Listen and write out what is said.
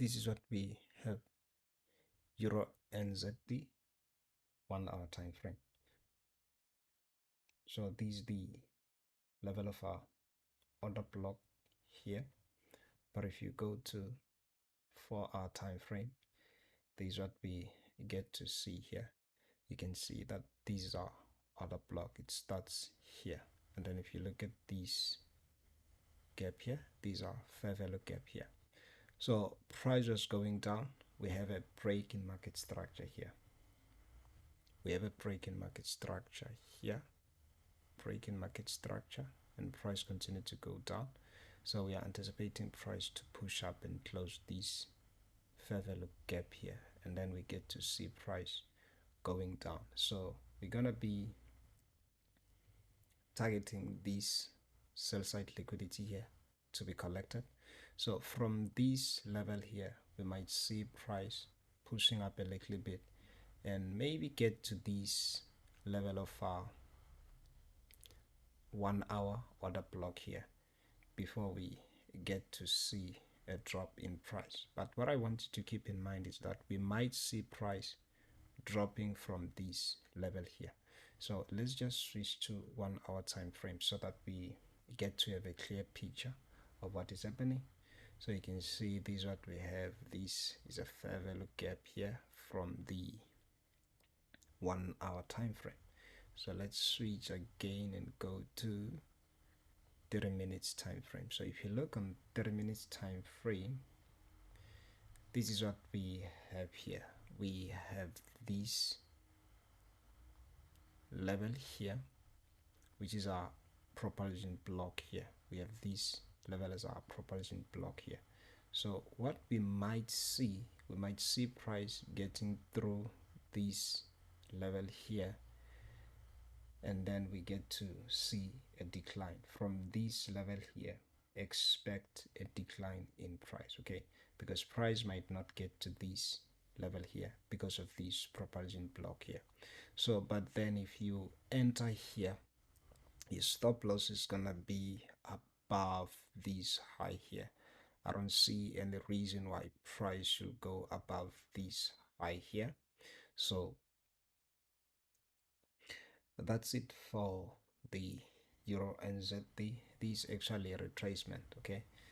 this is what we have: Euro NZD 1 hour time frame. So this is the level of our order block here. But if you go to 4 hour time frame, this is what we get to see here. You can see that this is our order block. It starts here, and then if you look at this gap here, these are fair value gap here. So price was going down. We have a break in market structure here. We have a break in market structure here, break in market structure, and price continued to go down. So we are anticipating price to push up and close this fair value gap here, and then we get to see price going down. So we're gonna be targeting this sell side liquidity here to be collected. So from this level here, we might see price pushing up a little bit and maybe get to this level of 1 hour order block here before we get to see a drop in price. But what I want you to keep in mind is that we might see price dropping from this level here. So let's just switch to 1 hour time frame so that we get to have a clear picture of what is happening. So you can see this is what we have. This is a fair value gap here from the 1 hour time frame. So let's switch again and go to 30 minutes time frame. So if you look on 30 minutes time frame, this is what we have here. We have this level here, which is our propulsion block here. We have this level as our propulsion block here. So what we might see price getting through this level here, and then we get to see a decline from this level here. Expect a decline in price, okay, because price might not get to this level here because of this propulsion block here. So but then if you enter here, your stop loss is gonna be above this high here. I don't see any reason why price should go above this high here. So that's it for the Euro NZD. This is actually a retracement, okay?